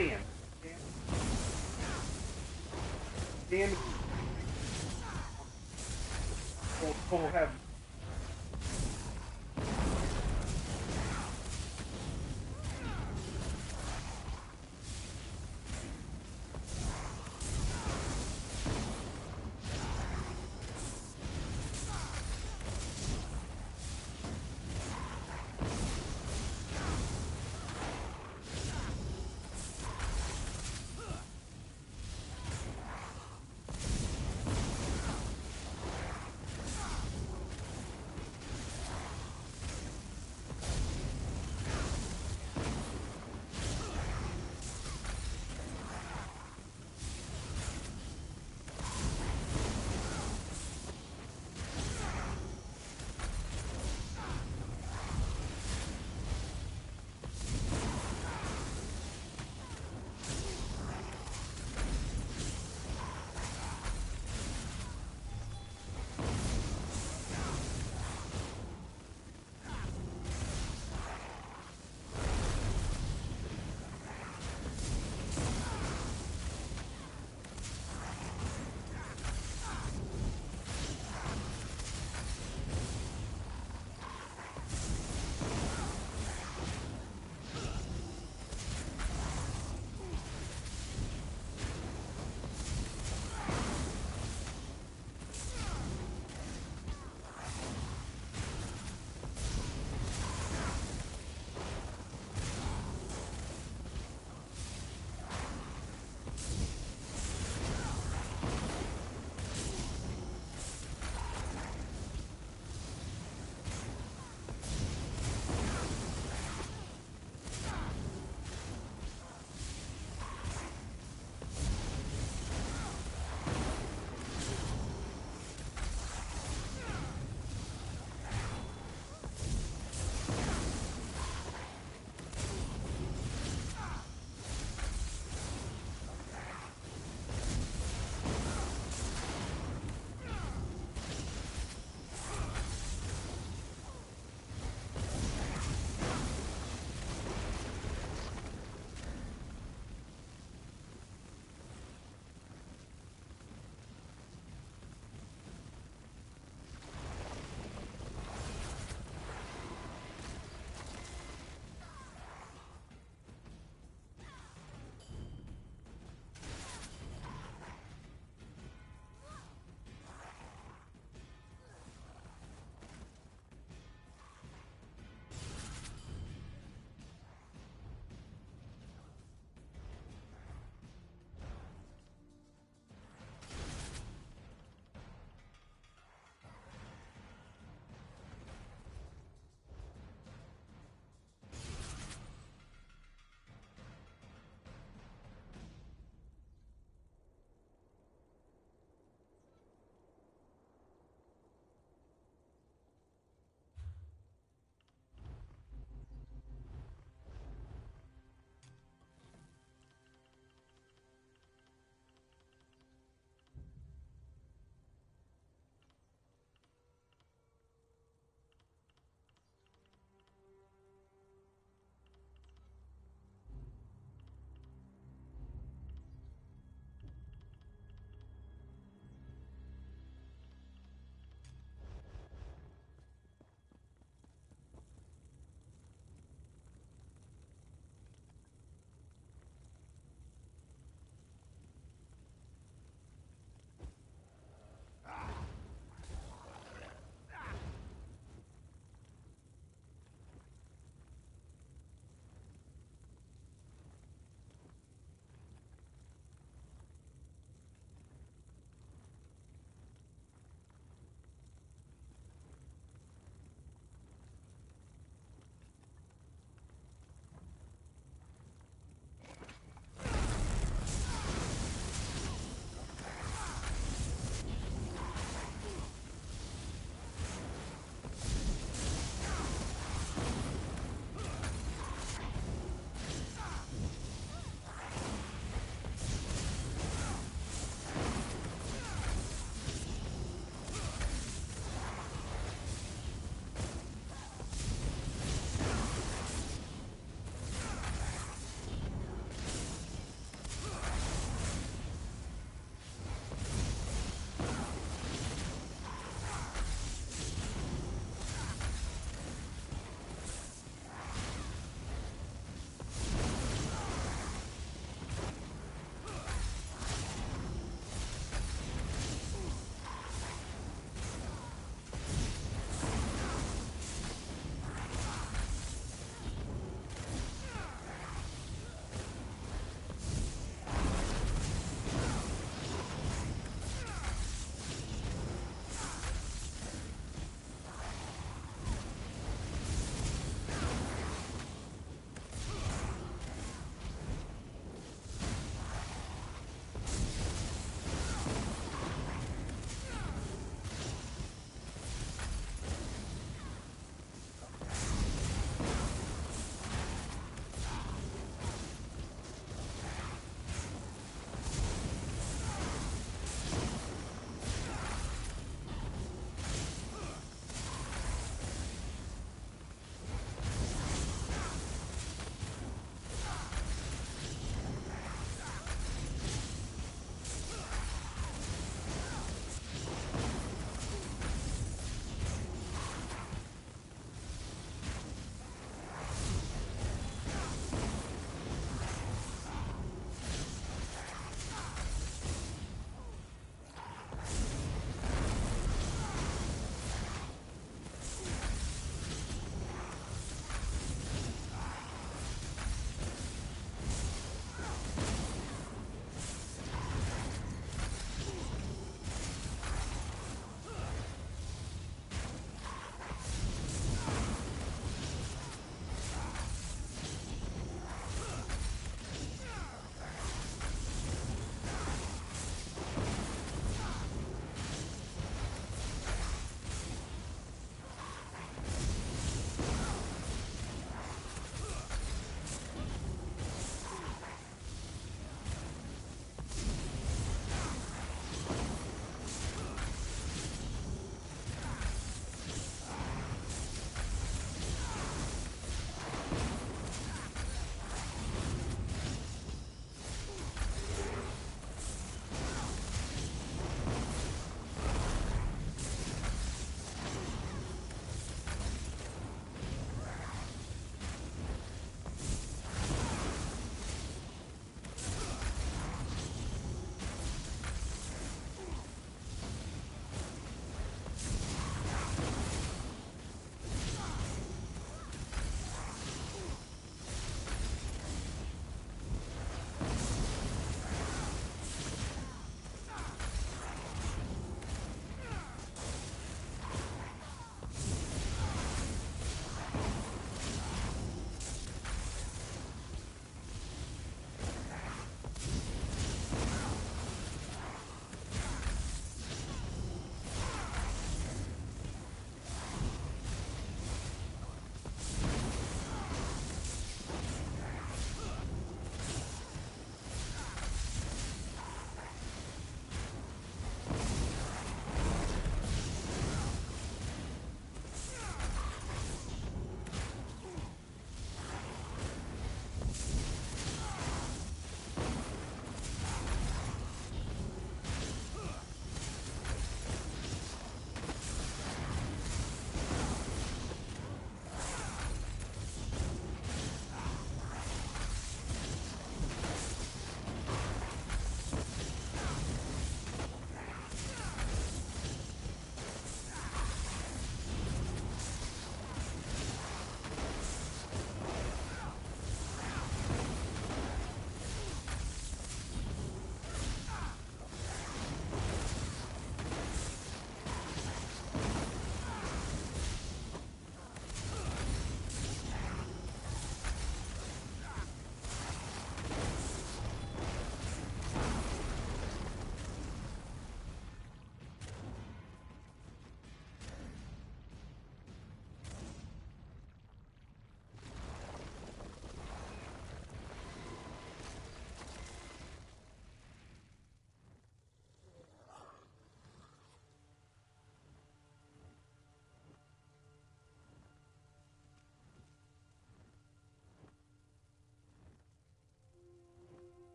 Damn. Damn. Full heavy.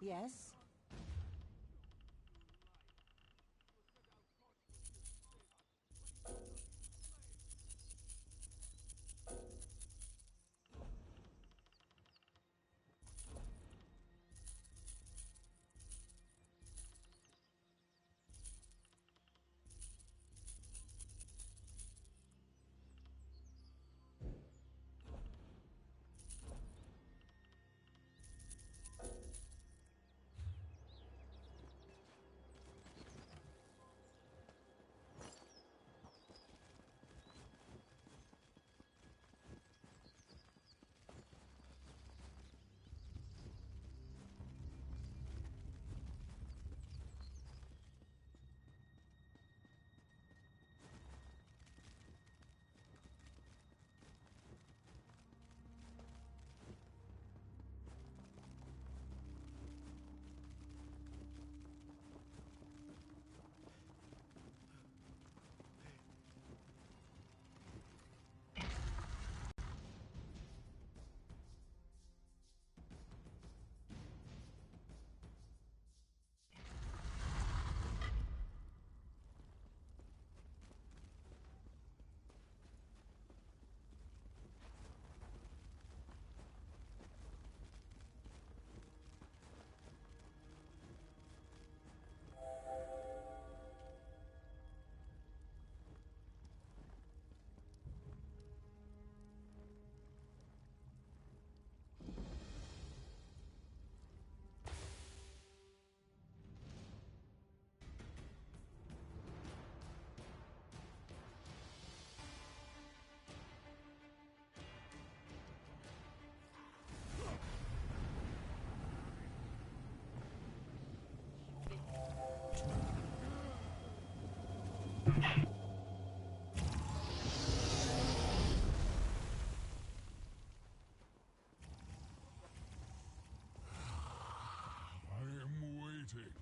Yes? I am waiting.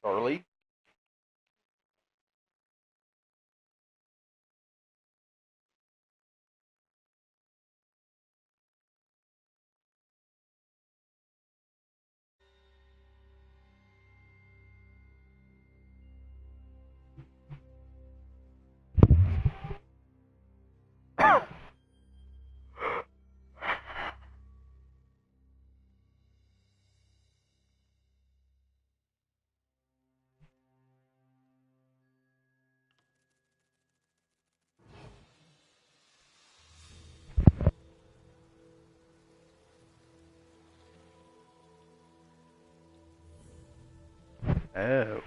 Charlie. Oh.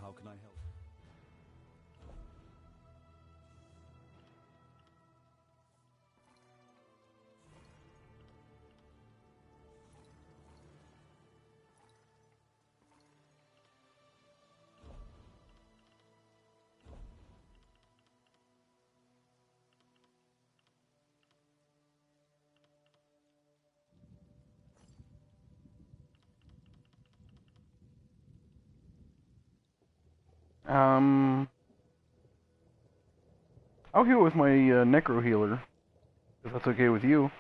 How can I help? I'll heal with my necro healer, if that's okay with you.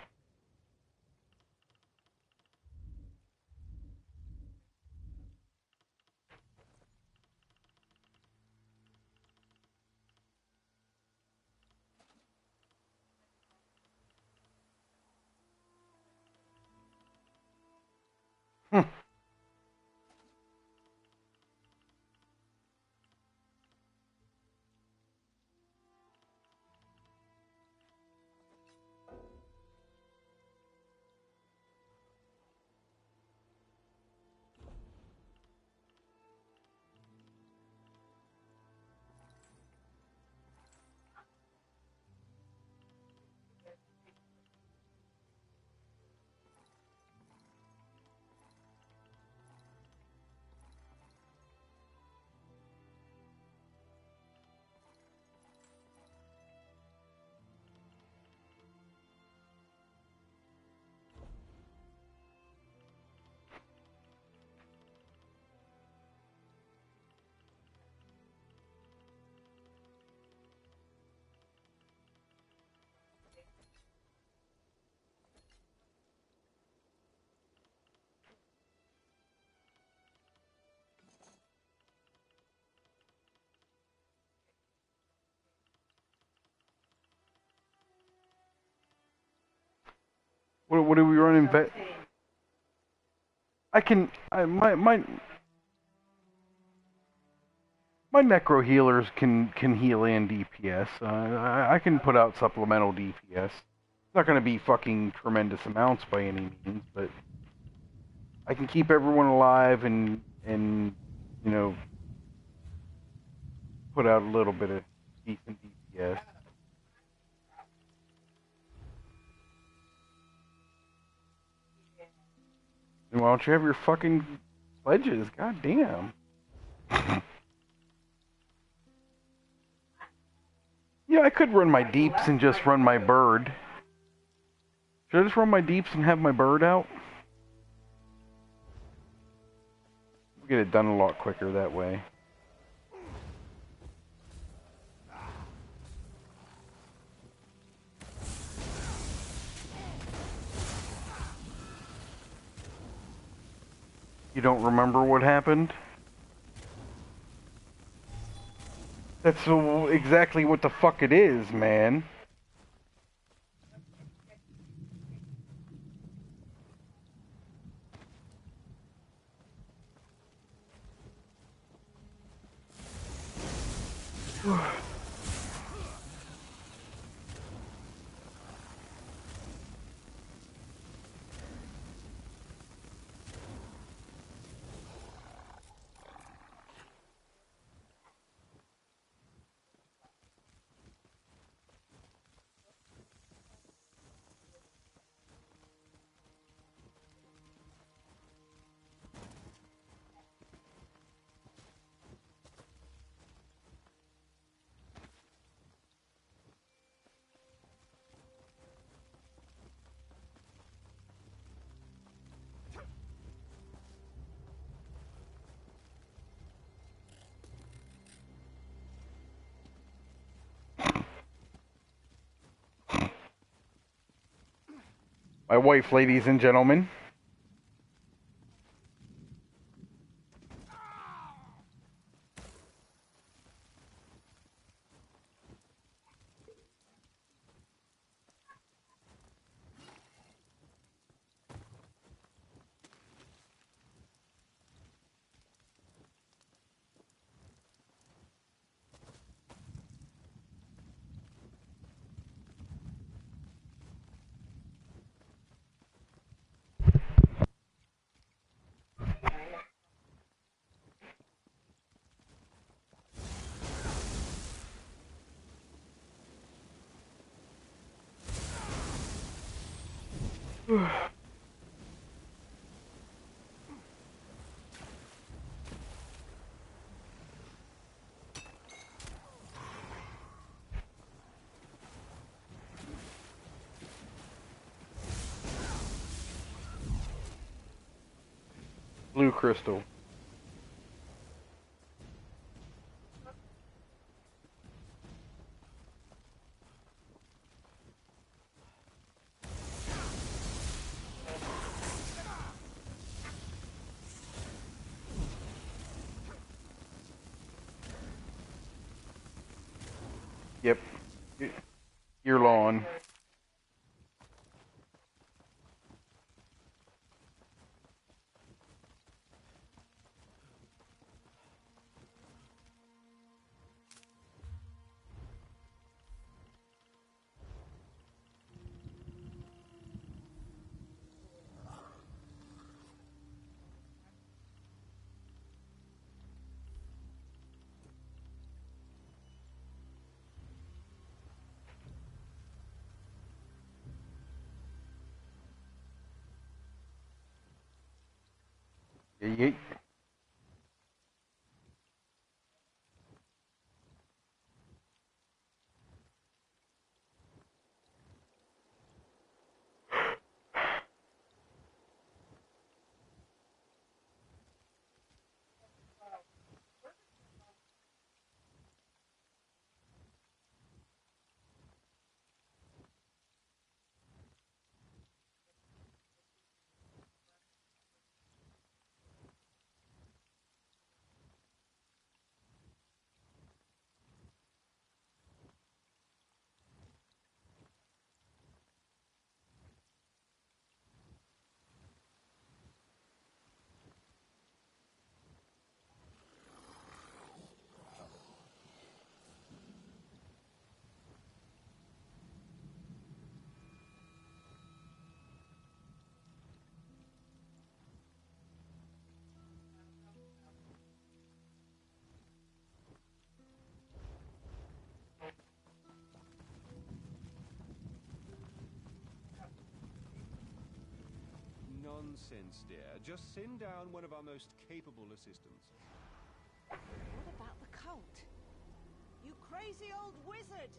What do we run in vet? My necro healers can heal and DPS. I can put out supplemental DPS. It's not going to be fucking tremendous amounts by any means, but I can keep everyone alive and you know, put out a little bit of decent DPS. And why don't you have your fucking pledges? God damn. Yeah, I could run my deeps and just run my bird. Should I just run my deeps and have my bird out? We'll get it done a lot quicker that way. You don't remember what happened? That's exactly what the fuck it is, man. My wife, ladies and gentlemen. Blue crystal. Yep. Your lawn. Yeet. Nonsense, dear. Just send down one of our most capable assistants. What about the cult? You crazy old wizard!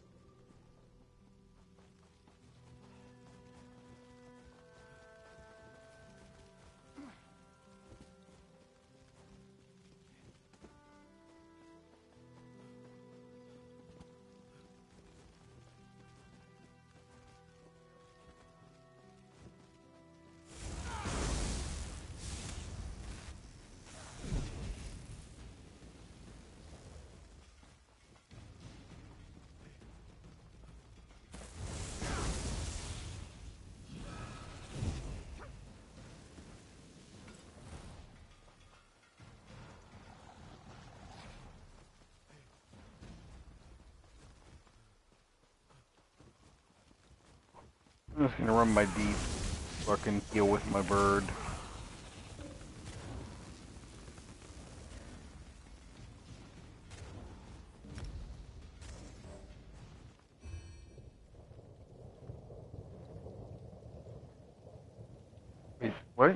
I'm just gonna run my deep fucking heal with my bird. Wait, what?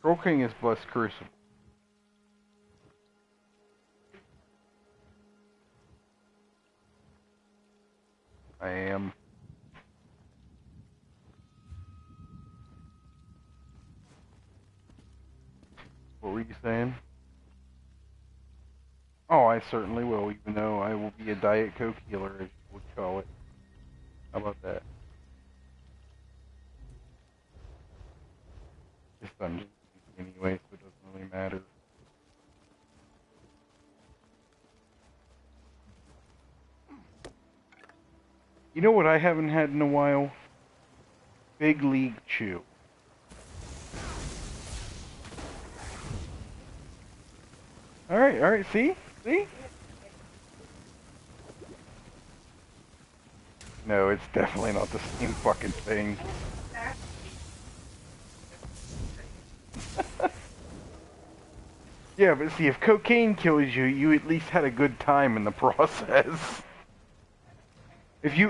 Troll King is blessed crucible. I am. What were you saying? Oh, I certainly will, even though I will be a Diet Coke healer, as you would call it. How about that? This dungeon's easy anyway, so it doesn't really matter. You know what I haven't had in a while? Big League Chew. Alright, see? See? No, it's definitely not the same fucking thing. Yeah, but see, if cocaine kills you, you at least had a good time in the process. If you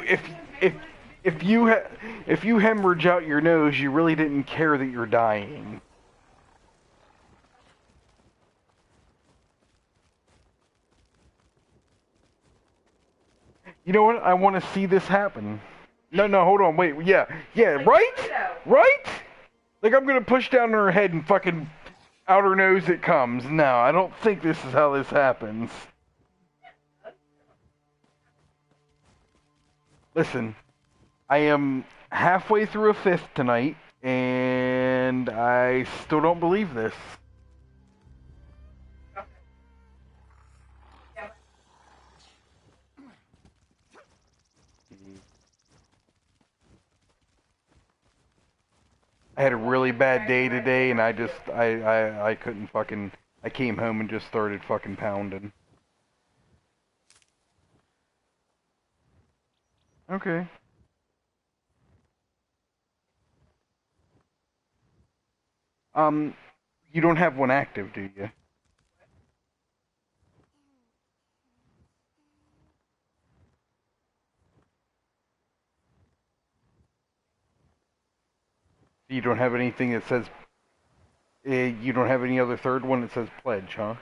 hemorrhage out your nose, you really didn't care that you're dying. You know what? I want to see this happen. No, hold on, wait, yeah, right? Right? Like I'm gonna push down her head and fucking out her nose it comes. No, I don't think this is how this happens. Listen, I am halfway through a fifth tonight, and I still don't believe this. I had a really bad day today, and I couldn't fucking, I came home and just started fucking pounding. Okay. You don't have one active, do you? You don't have anything that says, you don't have any other third one that says pledge, huh?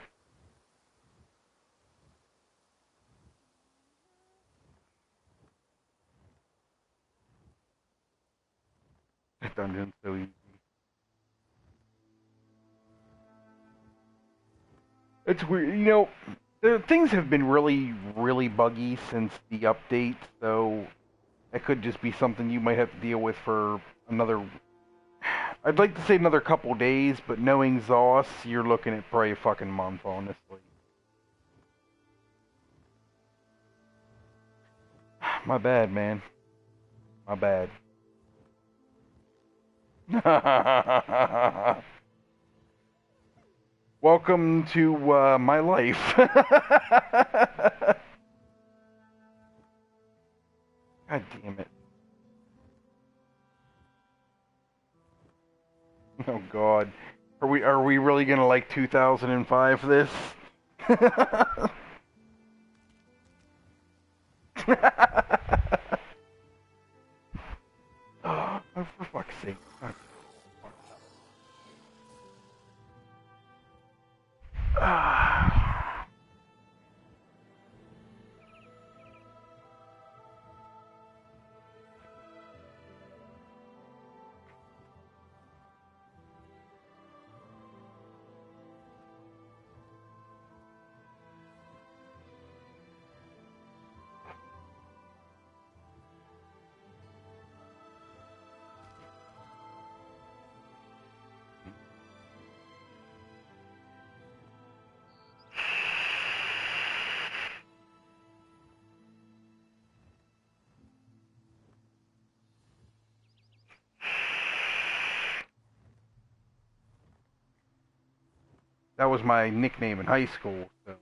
That dungeon's so easy. It's weird, you know, things have been really, really buggy since the update, so it could just be something you might have to deal with for another, I'd like to say another couple days, but knowing Zoss, you're looking at probably a fucking month, honestly. My bad, man. My bad. Welcome to my life. God damn it. Oh God. Are we really gonna like 2005 this? Oh, for fuck's sake. That was my nickname in high school, so.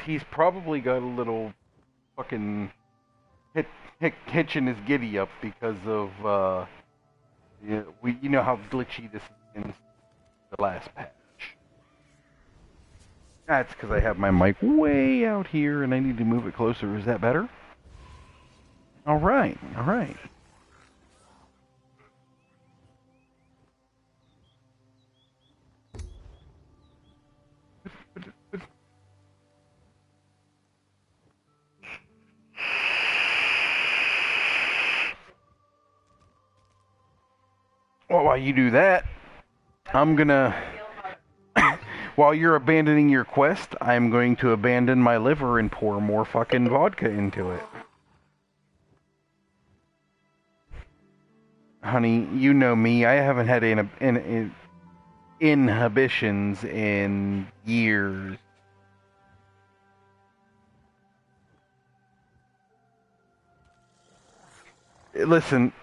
He's probably got a little fucking hitch in his giddy up because of you know how glitchy this is in the last patch. That's because I have my mic way out here and I need to move it closer. Is that better? All right, all right. Well, while you do that, I'm gonna... While you're abandoning your quest, I'm going to abandon my liver and pour more fucking vodka into it. Honey, you know me. I haven't had inhibitions in years. Listen,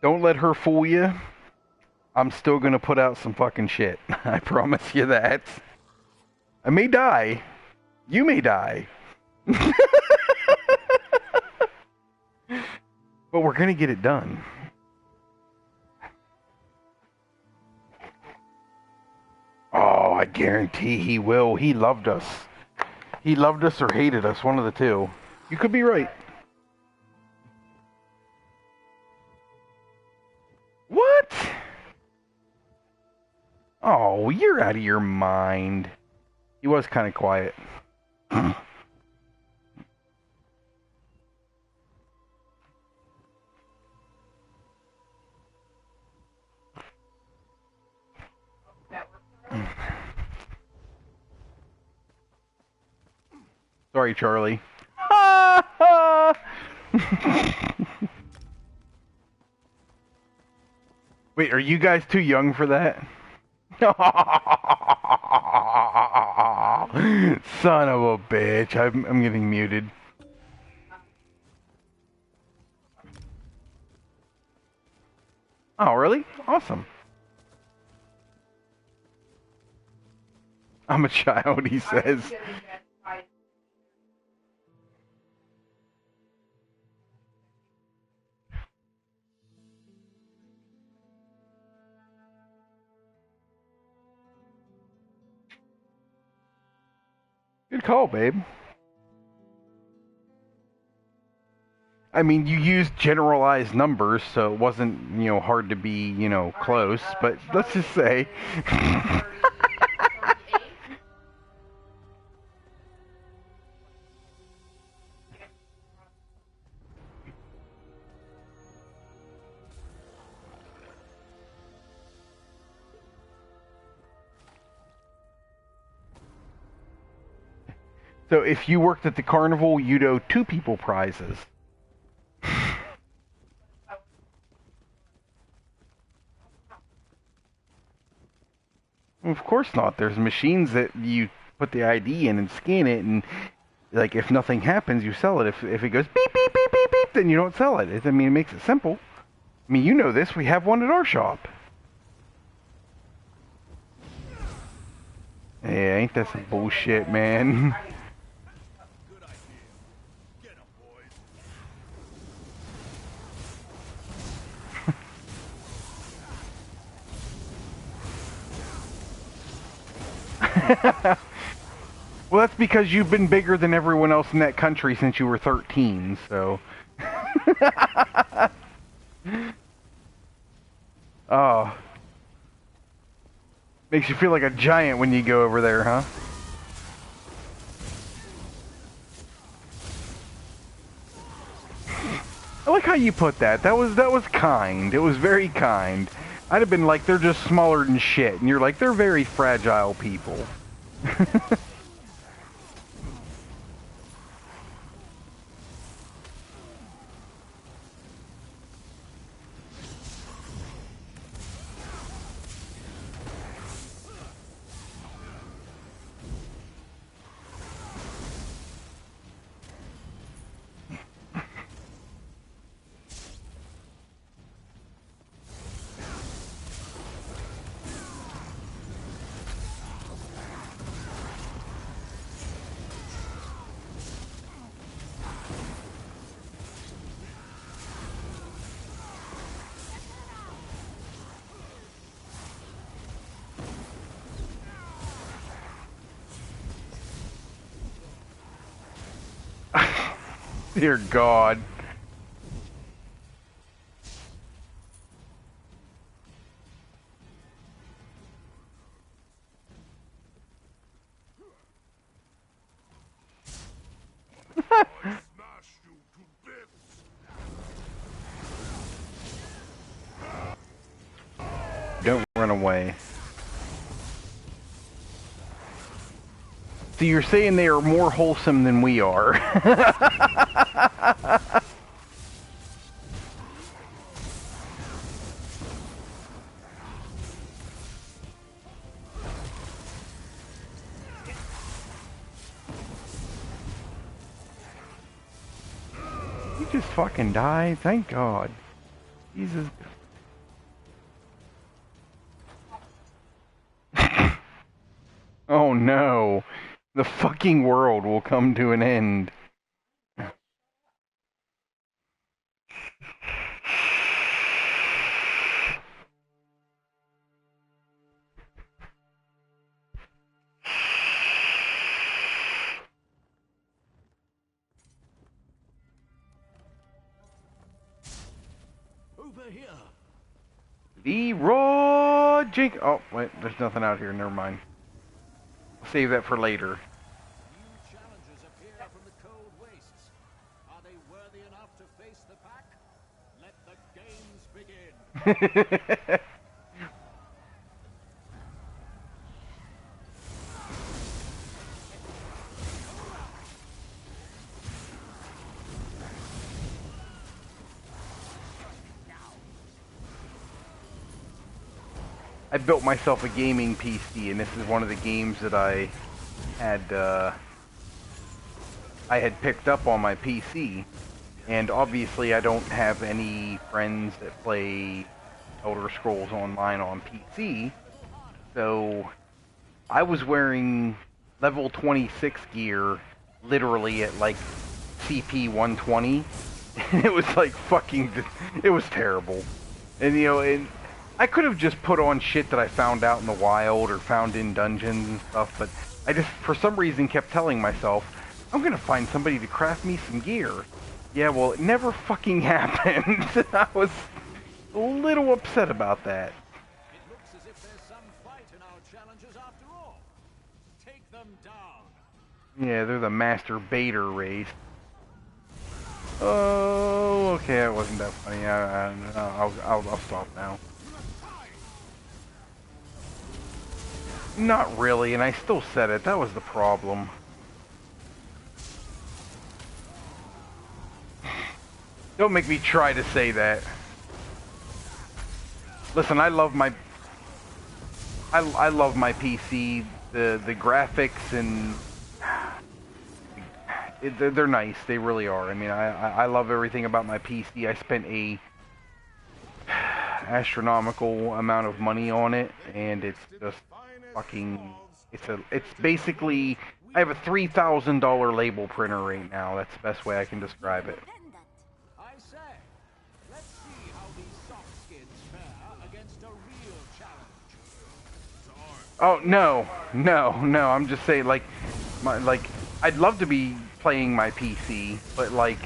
don't let her fool you. I'm still gonna put out some fucking shit. I promise you that. I may die. You may die. But we're gonna get it done. Oh, I guarantee he will. He loved us. He loved us or hated us, one of the two. You could be right. What? Oh, you're out of your mind. He was kind of quiet. Sorry, Charlie. Wait, are you guys too young for that? Son of a bitch. I'm getting muted. Oh, really? Awesome. I'm a child, he says. Good call, babe. I mean, you used generalized numbers, so it wasn't, hard to be, close, but let's just say... So if you worked at the carnival, you'd owe 2 people prizes. Of course not. There's machines that you put the ID in and scan it, and like if nothing happens, you sell it. If it goes beep beep beep beep beep, then you don't sell it. I mean, it makes it simple. I mean, you know this. We have one at our shop. Yeah, ain't that some bullshit, man? Well, that's because you've been bigger than everyone else in that country since you were 13, so... Oh. Makes you feel like a giant when you go over there, huh? I like how you put that. That was kind. It was very kind. I'd have been like, they're just smaller than shit. And you're like, they're very fragile people. Dear God. Smash you to bits. Don't run away. So you're saying they are more wholesome than we are. You just fucking died, thank God. Jesus. Oh no. The fucking world will come to an end. Over here. Leroy Jink. Oh, wait, there's nothing out here, never mind. I'll save that for later. New challenges appear from the cold wastes. Are they worthy enough to face the pack? Let the games begin. I built myself a gaming PC, and this is one of the games that I had picked up on my PC. And obviously I don't have any friends that play Elder Scrolls Online on PC, so I was wearing level 26 gear literally at like CP 120, and it was like fucking, it was terrible. And you know, and I could have just put on shit that I found out in the wild or found in dungeons and stuff, but I just, for some reason, kept telling myself, I'm gonna find somebody to craft me some gear. Yeah, well, it never fucking happened. I was a little upset about that. It looks as if there's some fight in our challenges after all. Take them down. Yeah, they're the master baiter race. Oh, okay, that wasn't that funny. I'll stop now. Not really, and I still said it. That was the problem. Don't make me try to say that. Listen, I love my PC. The graphics and they're nice. They really are. I mean, I love everything about my PC. I spent a astronomical amount of money on it, and it's just fucking. It's basically. I have a $3,000 label printer right now. That's the best way I can describe it. I say, let's see how these soft skins fare against a real challenge. Oh no! I'm just saying, like, I'd love to be playing my PC, but like,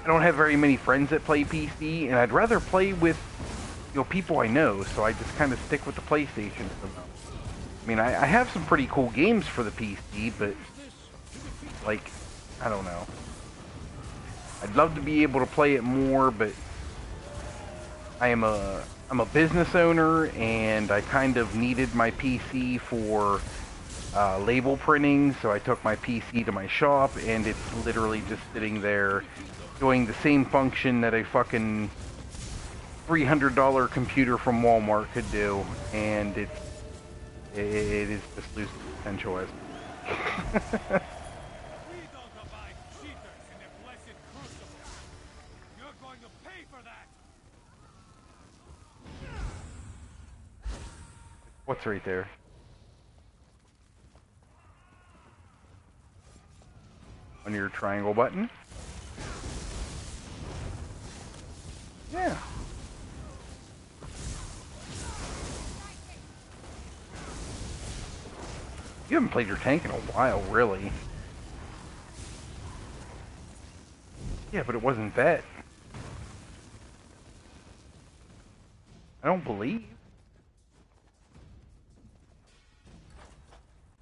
I don't have very many friends that play PC, and I'd rather play with, you know, people I know. So I just kind of stick with the PlayStation for now. I mean, I have some pretty cool games for the PC, but like, I don't know. I'd love to be able to play it more, but I'm a business owner, and I kind of needed my PC for label printing, so I took my PC to my shop, and it's literally just sitting there doing the same function that a fucking $300 computer from Walmart could do, and it is just losing potential as We don't abide cheaters in the blessed crucible. You're going to pay for that. What's right there? On your triangle button? Yeah. You haven't played your tank in a while, really. Yeah, but it wasn't vet. I don't believe.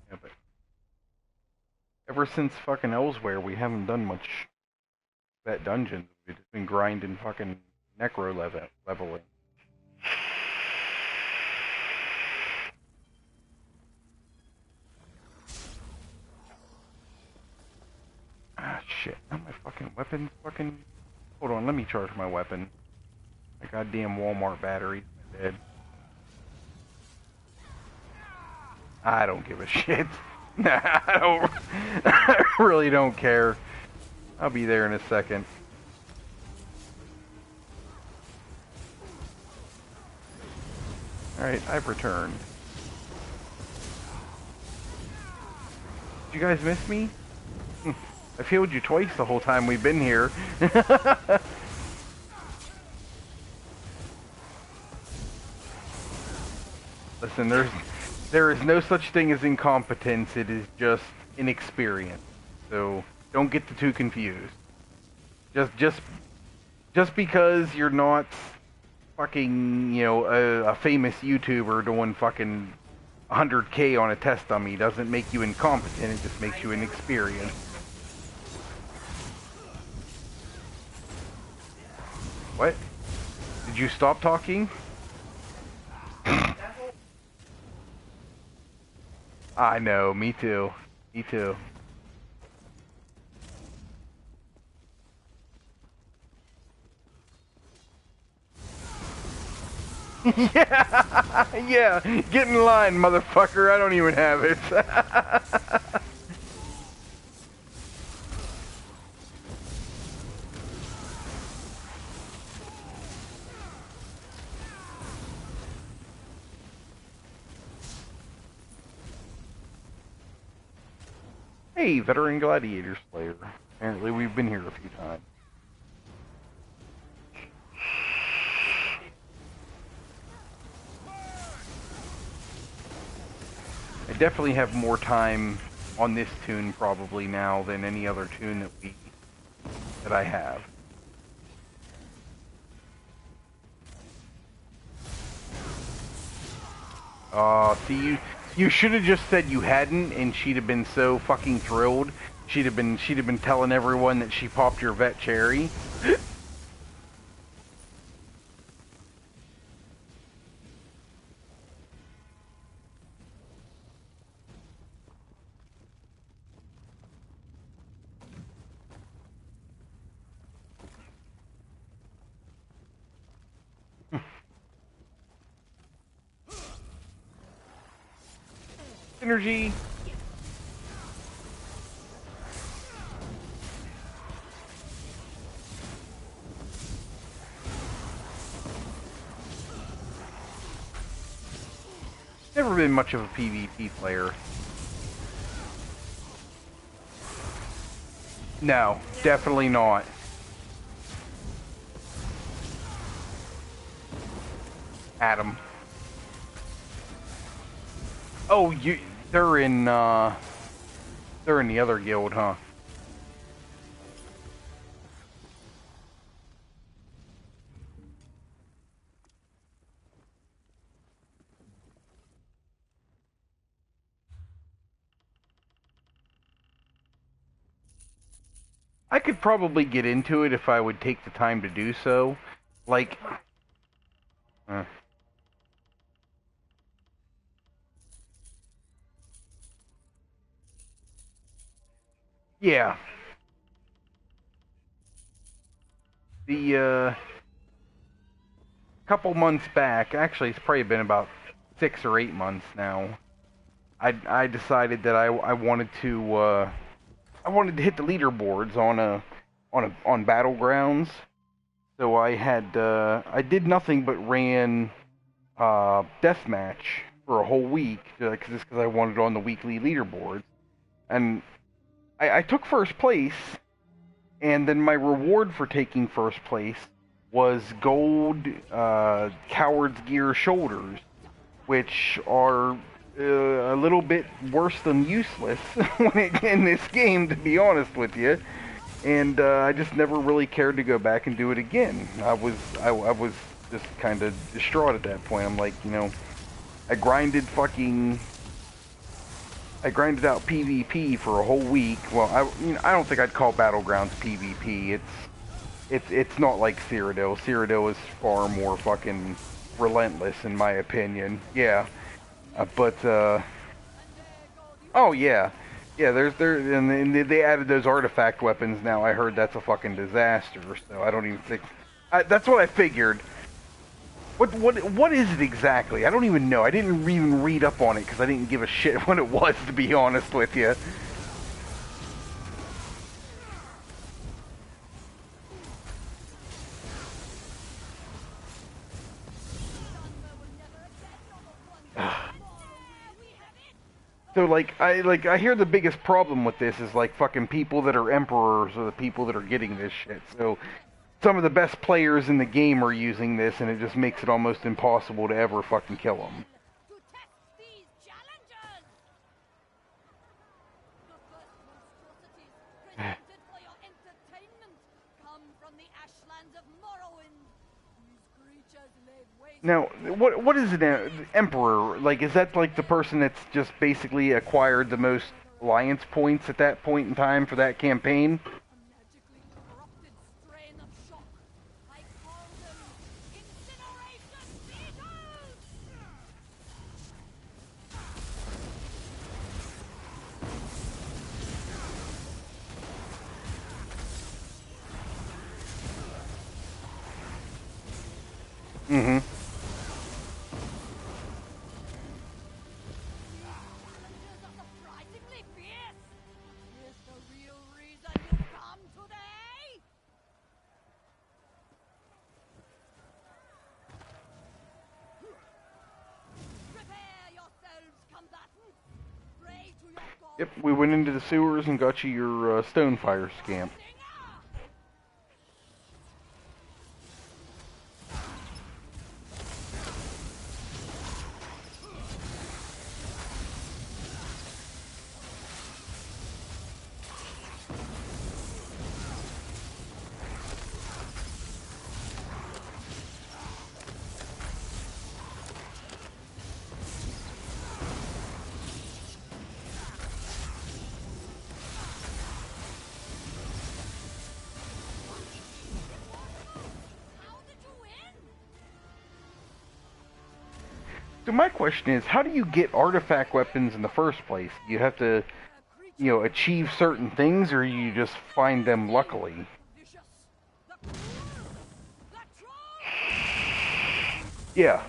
Yeah, but ever since fucking Elsewhere, we haven't done much vet dungeons. We've just been grinding fucking necro leveling. Ah, shit. Now my fucking weapon fucking... Hold on, let me charge my weapon. My goddamn Walmart battery's dead. I don't give a shit. Nah, I don't... I really don't care. I'll be there in a second. Alright, I've returned. Did you guys miss me? I've healed you twice the whole time we've been here. Listen, there is no such thing as incompetence, it is just inexperience. So don't get the two confused. Just because you're not fucking, you know, a famous YouTuber doing fucking 100K on a test dummy doesn't make you incompetent, it just makes you inexperienced. What? Did you stop talking? I know, me too. Me too. Yeah, yeah, get in line, motherfucker, I don't even have it. Hey, veteran gladiator slayer. Apparently we've been here a few times. I definitely have more time on this tune probably now than any other tune that I have. See, you should have just said you hadn't, and she'd have been so fucking thrilled. She'd have been telling everyone that she popped your vet cherry. Energy. Never been much of a PvP player. No, definitely not. Adam. Oh, they're in the other guild, huh? I could probably get into it if I would take the time to do so. Like, yeah. The couple months back, actually it's probably been about 6 or 8 months now. I decided that I wanted to hit the leaderboards on Battlegrounds. So I did nothing but ran deathmatch for a whole week because I wanted on the weekly leaderboards, and I took first place, and then my reward for taking first place was gold Coward's Gear shoulders, which are a little bit worse than useless in this game, to be honest with you. and I just never really cared to go back and do it again. I was just kind of distraught at that point. I'm like, you know, I grinded out PvP for a whole week. Well, I don't think I'd call Battlegrounds PvP. It's not like Cyrodiil. Cyrodiil is far more fucking relentless, in my opinion. Yeah, oh yeah, yeah. And they added those artifact weapons now. I heard that's a fucking disaster. So I don't even think. That's what I figured. What is it exactly? I don't even know. I didn't even read up on it because I didn't give a shit what it was, to be honest with you. So I hear the biggest problem with this is like fucking people that are emperors are the people that are getting this shit. So some of the best players in the game are using this, and it just makes it almost impossible to ever fucking kill them. To test these challenges! The first monstrosities presented for your entertainment come from the ashlands of Morrowind. These creatures laid waste. Now, what is an emperor? Like, is that like the person that's just basically acquired the most alliance points at that point in time for that campaign? A magically corrupted strain of shock. I call them incineration beetles! Mm-hmm. Challenges are surprisingly fierce. Here's the real reason you've come today. Prepare yourselves, combatants. Pray to your God. Yep, we went into the sewers and got you your Stonefire scamp. How did you win? So my question is, how do you get artifact weapons in the first place? You have to, you know, achieve certain things, or you just find them luckily? Vicious. The cruel. The troll. Yeah.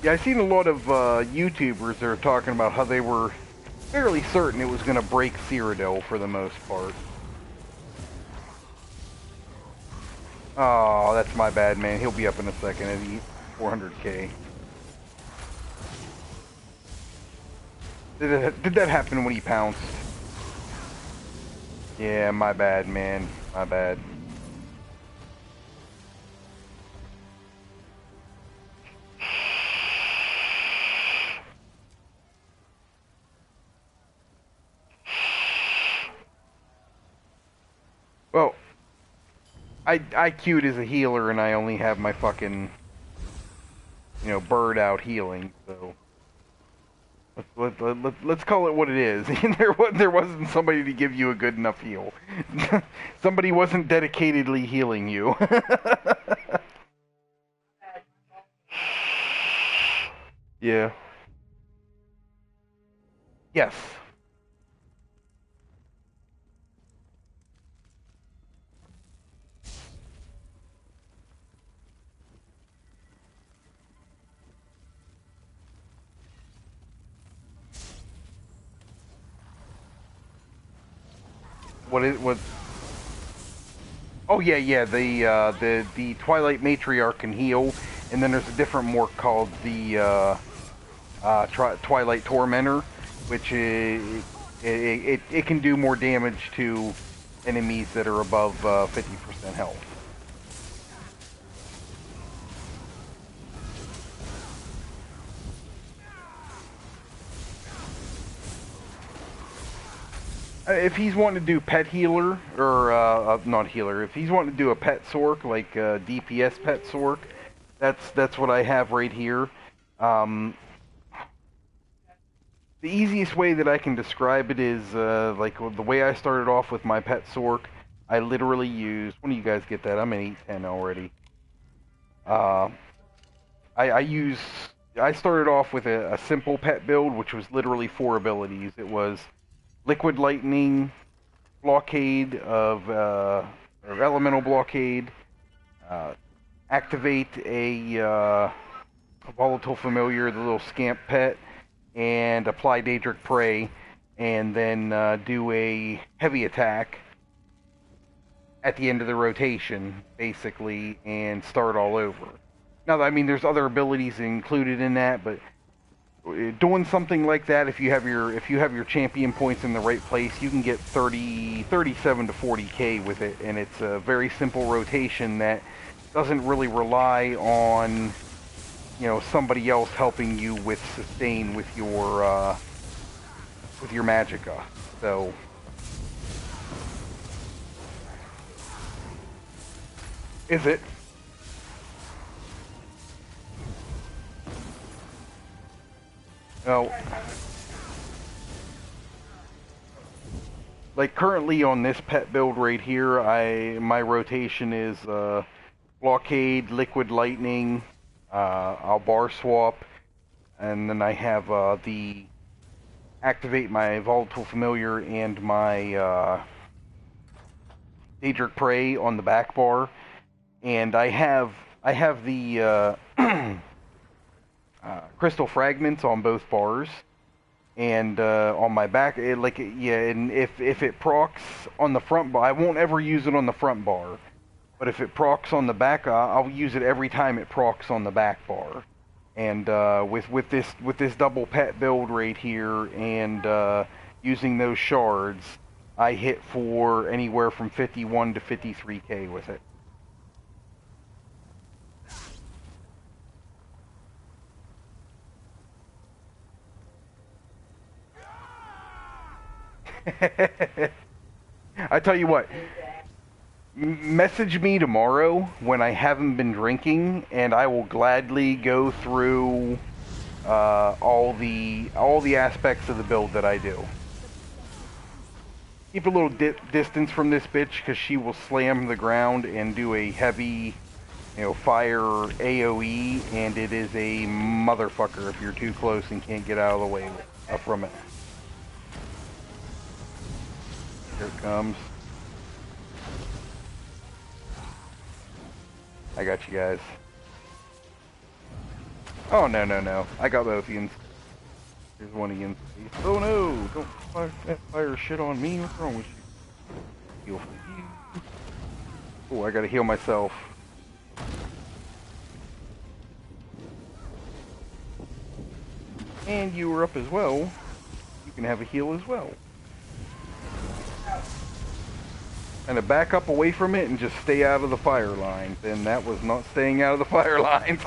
Yeah, I've seen a lot of YouTubers that are talking about how they were fairly certain it was going to break Cyrodiil for the most part. Oh, that's my bad, man. He'll be up in a second at 400k. Did that happen when he pounced? Yeah, my bad, man. My bad. Well, I queued as a healer and I only have my fucking, you know, bird out healing, so let's call it what it is. There wasn't somebody to give you a good enough heal. Somebody wasn't dedicatedly healing you. Yeah. Yes. What? Oh yeah, yeah. The Twilight Matriarch can heal, and then there's a different morph called the Twilight Tormentor, which it can do more damage to enemies that are above 50% health. If he's wanting to do pet healer, or not healer, if he's wanting to do a pet sorc, like DPS pet sorc, that's what I have right here. The easiest way that I can describe it is like the way I started off with my pet sorc. I literally use. When do you guys get that? I'm at 810 already. I started off with a simple pet build, which was literally 4 abilities. It was Liquid Lightning, Blockade or Elemental Blockade, activate a Volatile Familiar, the little scamp pet, and apply Daedric Prey, and then do a heavy attack at the end of the rotation, basically, and start all over. Now, I mean, there's other abilities included in that, but doing something like that, if you have your champion points in the right place, you can get 37 to 40k with it, and it's a very simple rotation that doesn't really rely on, you know, somebody else helping you with sustain with your magicka. So is it? No. Like currently on this pet build right here, my rotation is Blockade, Liquid Lightning, I'll bar swap, and then I have the activate my Volatile Familiar and my Daedric Prey on the back bar, and I have the Crystal Fragments on both bars, and on my back, and if it procs on the front bar, I won't ever use it on the front bar, but if it procs on the back, I'll use it every time it procs on the back bar. And with this double pet build right here, and using those shards, I hit for anywhere from 51 to 53k with it. I tell you what, message me tomorrow when I haven't been drinking, and I will gladly go through all the aspects of the build that I do. Keep a little distance from this bitch, because she will slam the ground and do a heavy, fire AoE, and it is a motherfucker if you're too close and can't get out of the way from it. Here it comes. I got you guys. Oh, no. I got both Ians. Here's one Ian. Oh no! Don't fire shit on me. What's wrong with you? Heal for you. Oh, I gotta heal myself. And you were up as well. You can have a heal as well. And to back up away from it and just stay out of the fire lines. And that was not staying out of the fire lines.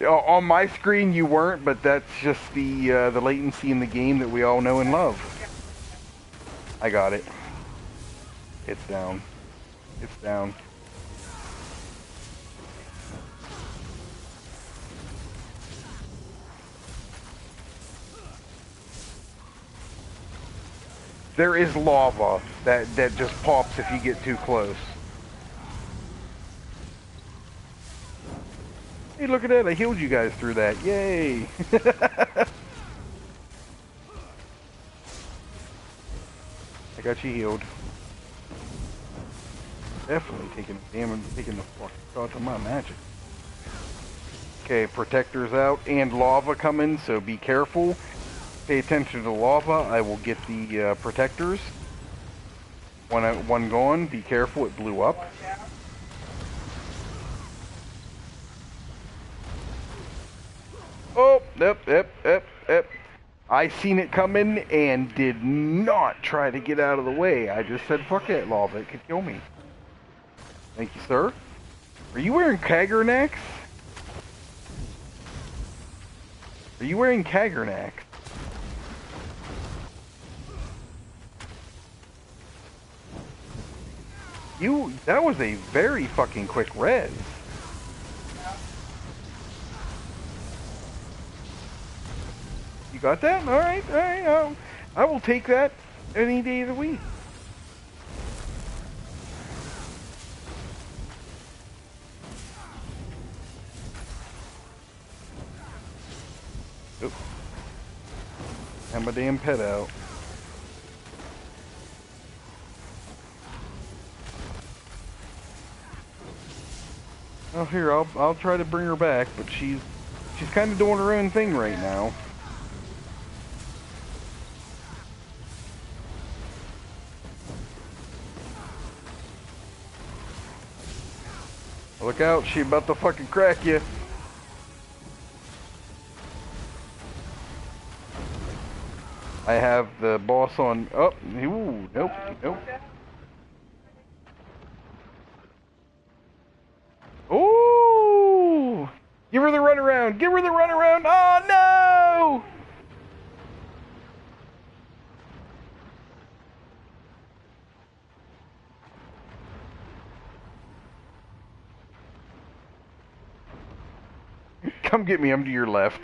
On my screen you weren't, but that's just the latency in the game that we all know and love. I got it. It's down. It's down. There is lava that just pops if you get too close. Hey, look at that. I healed you guys through that. Yay! I got you healed. Definitely taking damage, taking the fuck out of my magic. Okay, protector's out and lava coming, so be careful. Pay attention to the lava. I will get the protectors. One gone. Be careful, it blew up. Oh, yep. I seen it coming and did not try to get out of the way. I just said, fuck it, lava, it could kill me. Thank you, sir. Are you wearing Kaggernacks? Are you wearing Kaggernacks? That was a very fucking quick res. You got that? Alright. I will take that any day of the week. Oop. Have my damn pet out. Oh, here, I'll try to bring her back, but she's kind of doing her own thing right now. Look out, she about to fucking crack you. I have the boss on. Oh, ooh, nope. Ooh! Give her the runaround! Oh no! Come get me, I'm to your left.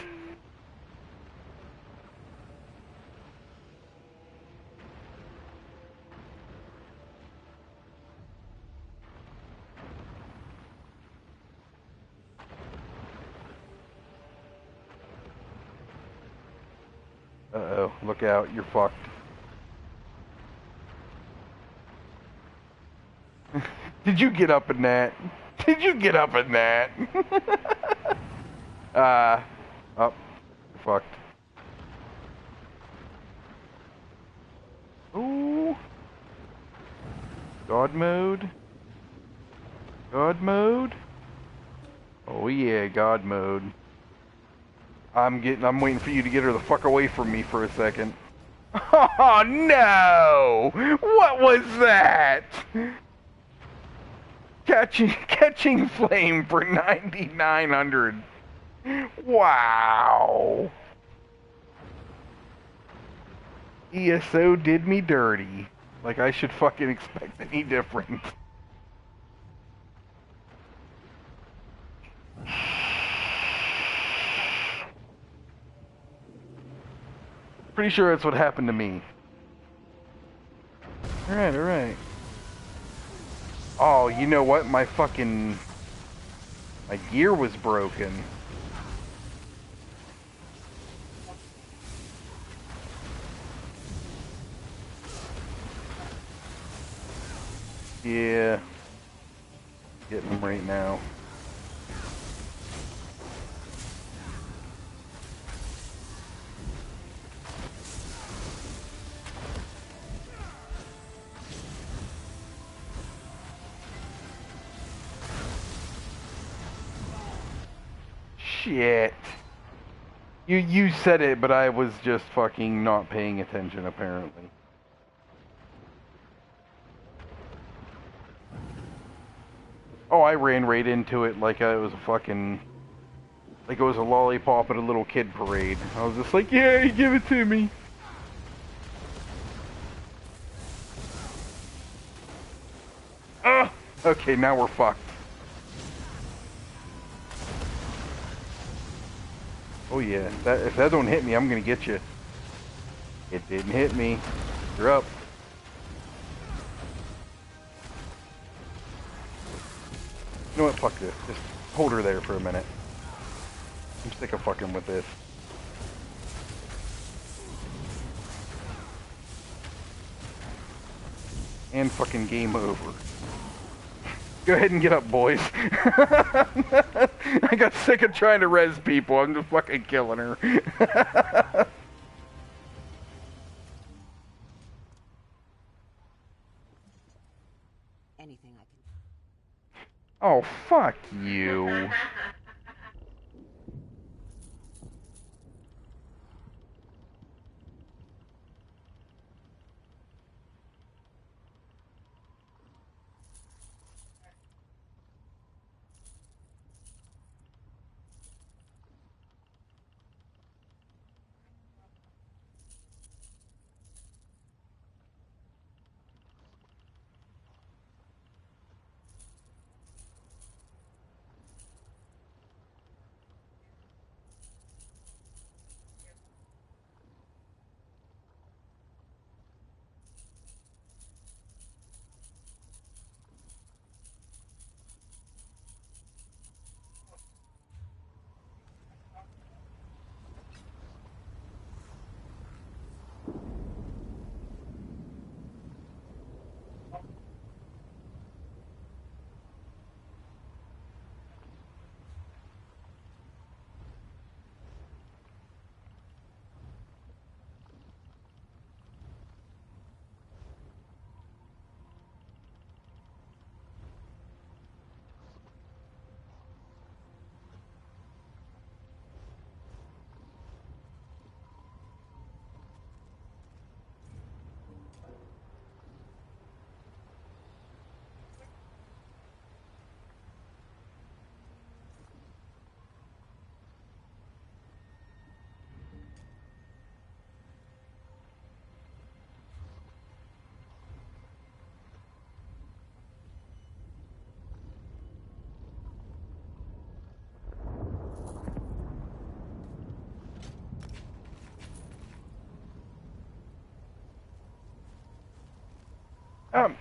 Uh-oh, look out, you're fucked. Did you get up in that? Oh, you're fucked. Ooh. God mode. Oh yeah, God mode. I'm waiting for you to get her the fuck away from me for a second. Oh no! What was that? Catching flame for 9,900. Wow. ESO did me dirty. Like I should fucking expect any different. Pretty sure that's what happened to me. Alright. Oh, you know what? My gear was broken. Yeah. Getting them right now. Shit. You said it, but I was just fucking not paying attention, apparently. Oh, I ran right into it like it was a fucking... like it was a lollipop at a little kid parade. I was just like, yeah, give it to me. Ah! Okay, now we're fucked. Oh yeah, if that don't hit me, I'm gonna get you. It didn't hit me. You're up. You know what, fuck this. Just hold her there for a minute. I'm sick of fucking with this. And fucking game over. Go ahead and get up, boys. I got sick of trying to res people. I'm just fucking killing her. I can. Oh, fuck you.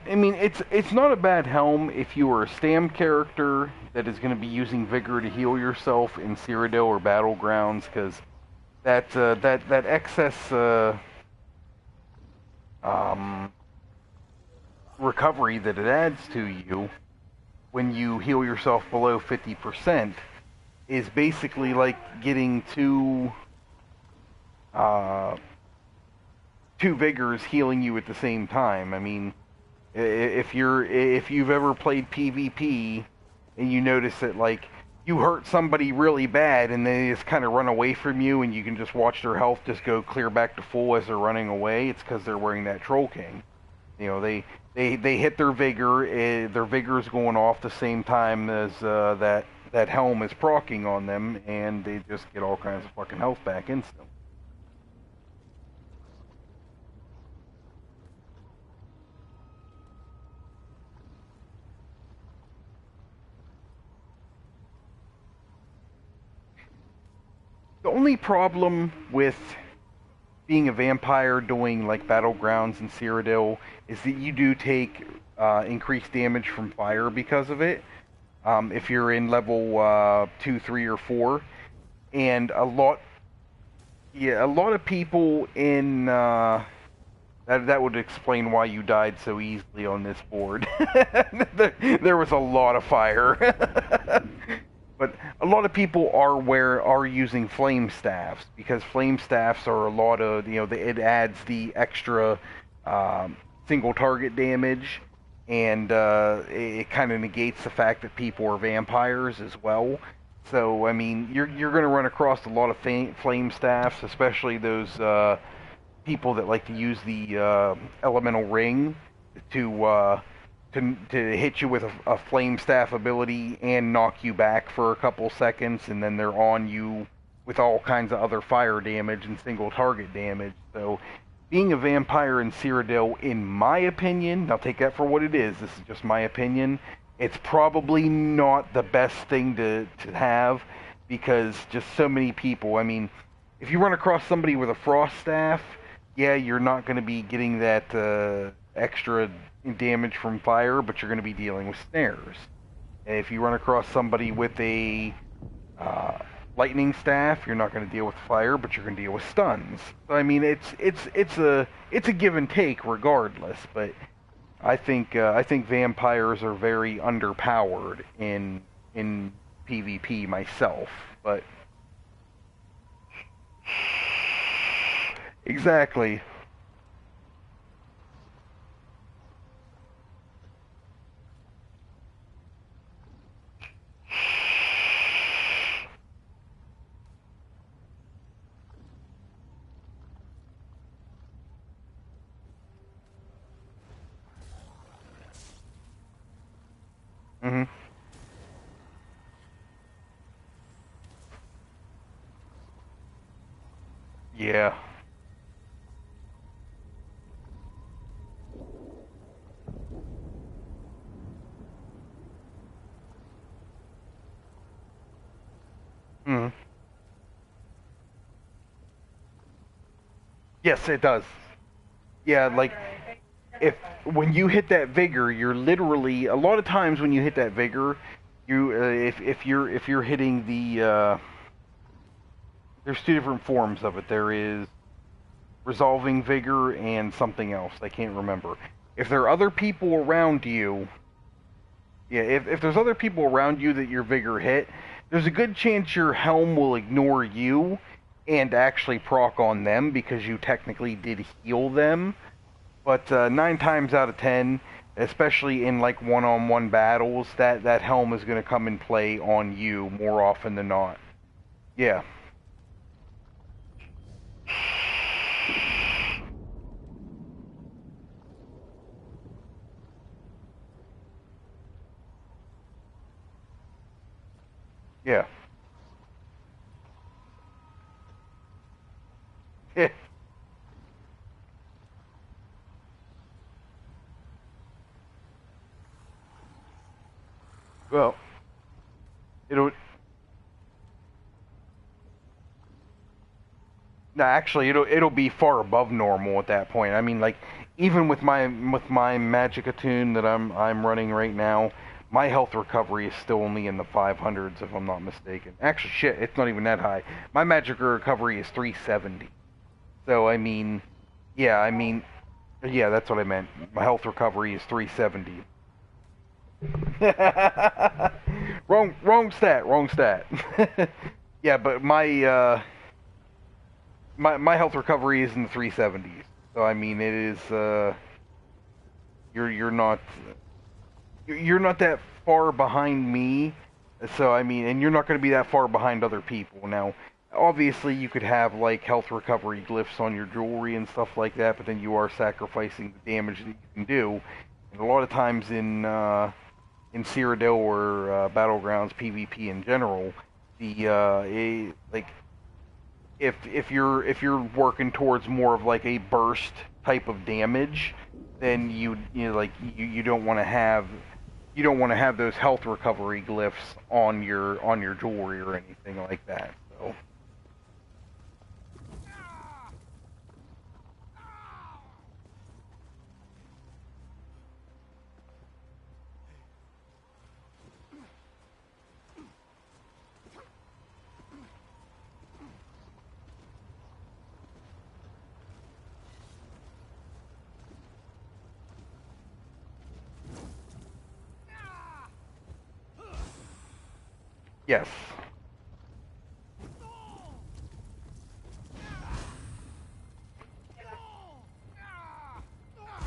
I mean, it's not a bad helm if you are a Stam character that is going to be using Vigor to heal yourself in Cyrodiil or Battlegrounds, because that excess recovery that it adds to you when you heal yourself below 50% is basically like getting two Vigors healing you at the same time. I mean, if you've ever played PvP and you notice that like you hurt somebody really bad and they just kind of run away from you and you can just watch their health just go clear back to full as they're running away, it's because they're wearing that Troll King. You know, they hit their Vigor, their Vigor's going off the same time as that helm is proccing on them, and they just get all kinds of fucking health back instantly. The only problem with being a vampire doing like Battlegrounds and Cyrodiil is that you do take increased damage from fire because of it. If you're in level 2, 3, or 4, and a lot of people in that would explain why you died so easily on this board. There was a lot of fire. But a lot of people are using flame staffs because flame staffs are a lot of it adds the extra single target damage, and it kind of negates the fact that people are vampires as well. So I mean, you're going to run across a lot of flame staffs, especially those people that like to use the elemental ring to hit you with a flame staff ability and knock you back for a couple seconds, and then they're on you with all kinds of other fire damage and single target damage. So being a vampire in Cyrodiil, in my opinion, I'll take that for what it is, this is just my opinion, it's probably not the best thing to have, because just so many people, I mean, if you run across somebody with a frost staff, yeah, you're not going to be getting that extra damage from fire, but you're going to be dealing with snares. If you run across somebody with a lightning staff, you're not going to deal with fire, but you're going to deal with stuns. So I mean, it's a give and take regardless. But I think vampires are very underpowered in PvP myself. But exactly. Mm-hmm. Yeah. Mm-hmm. Yes, it does. Yeah, like if when you hit that vigor, you're literally a lot of times when you hit that vigor, you if you're hitting the there's two different forms of it. There is resolving vigor and something else. I can't remember. If there are other people around you, yeah, if there's other people around you that your vigor hit, there's a good chance your helm will ignore you and actually proc on them because you technically did heal them. But 9 times out of 10, especially in like one-on-one battles, that helm is going to come and play on you more often than not. Yeah. Yeah. Well, it'll. No, actually, it'll be far above normal at that point. I mean, like even with my magic attune that I'm running right now, my health recovery is still only in the 500s if I'm not mistaken. Actually, shit, it's not even that high. My magic recovery is 370. So I mean, yeah, yeah, that's what I meant. My health recovery is 370. Wrong stat, wrong stat. Yeah, but my health recovery is in the 370s. So I mean, it is you're not that far behind me. So I mean, and you're not going to be that far behind other people. Now, obviously, you could have like health recovery glyphs on your jewelry and stuff like that, but then you are sacrificing the damage that you can do. And a lot of times in Cyrodiil or Battlegrounds PvP in general, the like if you're working towards more of like a burst type of damage, then you don't want to have those health recovery glyphs on your jewelry or anything like that. So. Yes.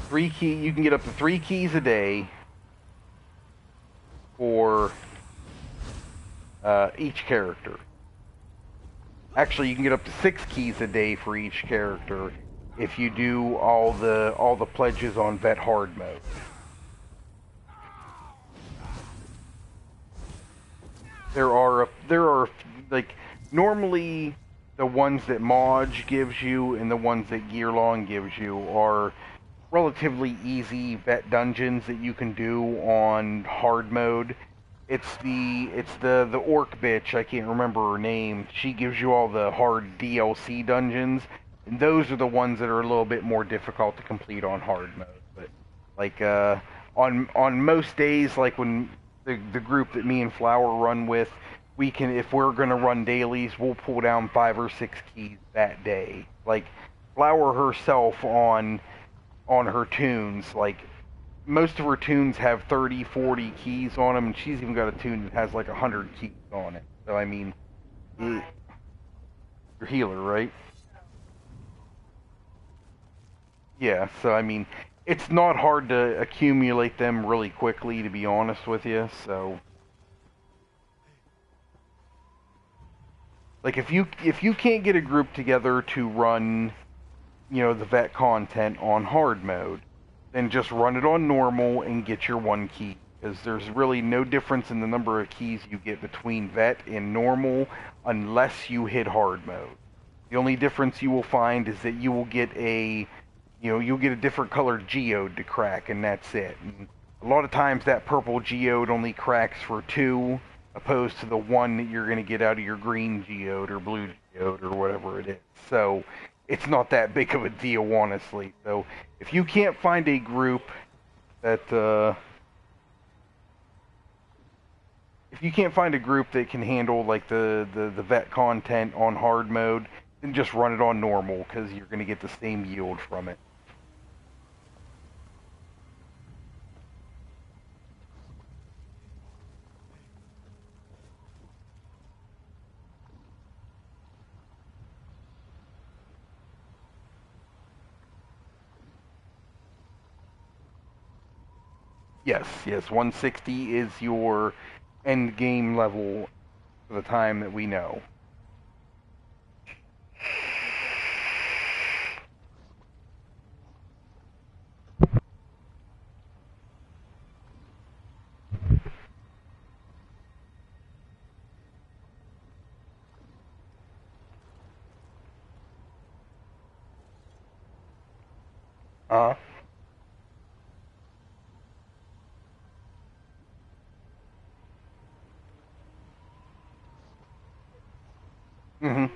3 key. You can get up to 3 keys a day for each character. Actually, you can get up to 6 keys a day for each character if you do all the pledges on Vet Hard mode. There are like normally the ones that Modge gives you and the ones that Gearlong gives you are relatively easy vet dungeons that you can do on hard mode. It's the orc bitch, I can't remember her name. She gives you all the hard DLC dungeons, and those are the ones that are a little bit more difficult to complete on hard mode. But like on most days, like when the group that me and Flower run with, we can, if we're gonna run dailies, we'll pull down 5 or 6 keys that day. Like Flower herself on her tunes, like most of her tunes have 30, 40 keys on them, and she's even got a tune that has like 100 keys on it. So I mean, your healer, right? Yeah. So I mean, it's not hard to accumulate them really quickly, to be honest with you. So, like if you can't get a group together to run, the vet content on hard mode, then just run it on normal and get your 1 key. because there's really no difference in the number of keys you get between vet and normal unless you hit hard mode. The only difference you will find is that you will get you'll get a different colored geode to crack, and that's it. And a lot of times that purple geode only cracks for 2, opposed to the 1 that you're going to get out of your green geode or blue geode or whatever it is. So it's not that big of a deal, honestly. So if you can't find a group that if you can't find a group that can handle like the vet content on hard mode, then just run it on normal, because you're going to get the same yield from it. Yes, 160 is your end game level for the time that we know. Uh-huh. Mm-hmm.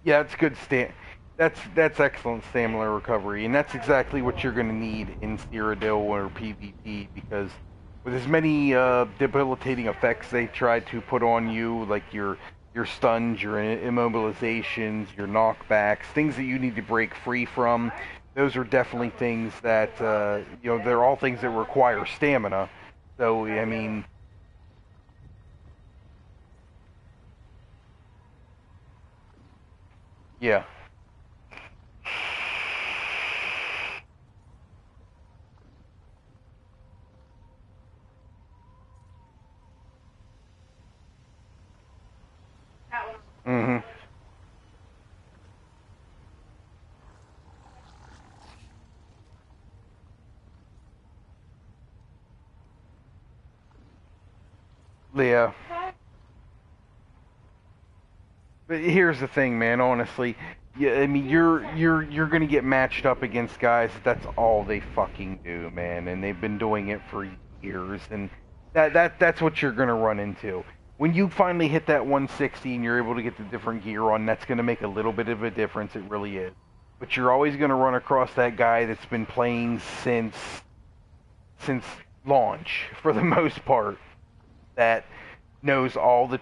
Yeah, it's good that's excellent stamina recovery, and that's exactly what you're going to need in Cyrodiil or PvP, because with as many debilitating effects they try to put on you, like your stuns, your immobilizations, your knockbacks, things that you need to break free from, those are definitely things that they're all things that require stamina. So I mean, yeah. Mhm. Yeah. But here's the thing, man. Honestly, yeah, I mean, you're gonna get matched up against guys. That's all they fucking do, man, and they've been doing it for years, and that's what you're gonna run into. When you finally hit that 160 and you're able to get the different gear on, that's gonna make a little bit of a difference. It really is. But you're always gonna run across that guy that's been playing since launch for the most part, that knows all the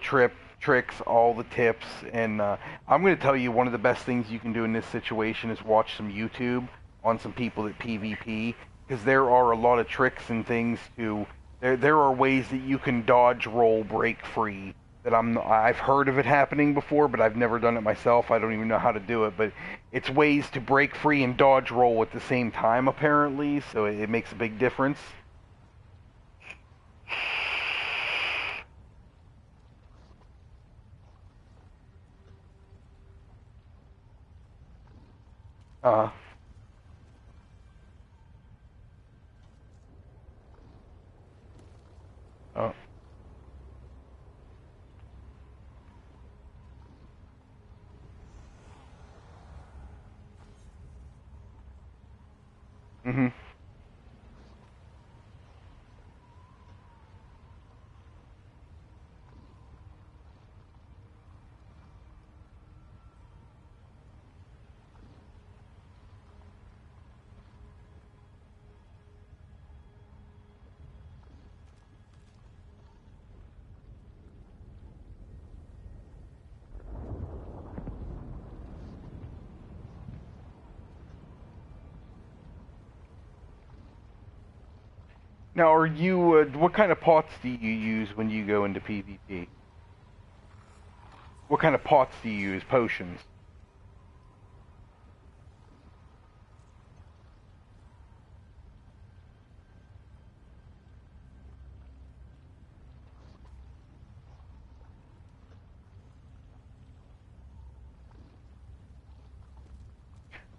tricks, all the tips, and I'm going to tell you one of the best things you can do in this situation is watch some YouTube on some people that PvP, because there are a lot of tricks and things to. There are ways that you can dodge, roll, break free. That I've heard of it happening before, but I've never done it myself. I don't even know how to do it, but it's ways to break free and dodge roll at the same time, apparently. So it makes a big difference. Uh, uh, mm-hmm. Now, are you? What kind of pots do you use when you go into PvP? What kind of pots do you use? Potions.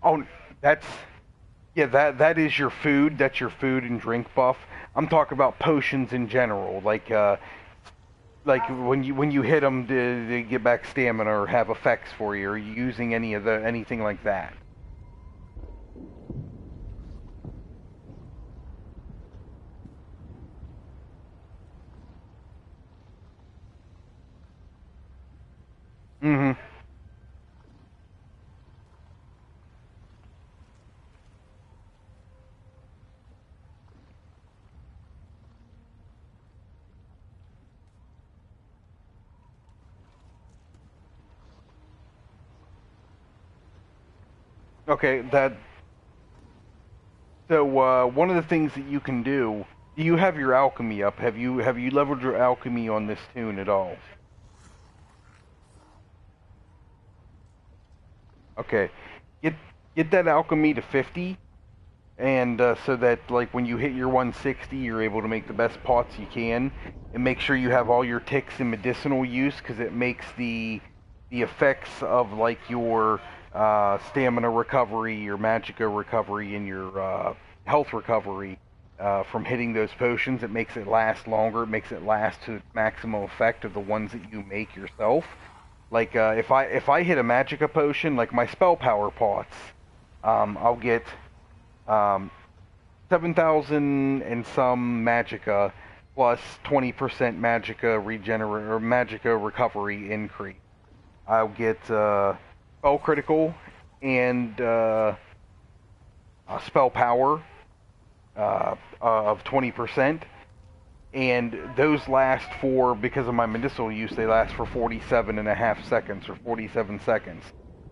Oh, that's yeah. That is your food. That's your food and drink buff. I'm talking about potions in general, like when you hit them to get back stamina or have effects for you. Are you using anything like that? Mm-hmm. Okay, that. So one of the things that you can do. Do you have your alchemy up? Have you leveled your alchemy on this tune at all? Okay, get get that alchemy to 50, and so that like when you hit your 160, you're able to make the best pots you can, and make sure you have all your ticks in medicinal use because it makes the effects of like your stamina recovery, your magicka recovery, and your health recovery from hitting those potions. It makes it last longer. It makes it last to its maximum effect of the ones that you make yourself. Like if I hit a magicka potion, like my spell power pots, I'll get 7,000 and some magicka plus 20% magicka regenerate or magicka recovery increase. I'll get spell critical and spell power of 20%, and those last for, because of my medicinal use, they last for 47 and a half seconds or 47 seconds.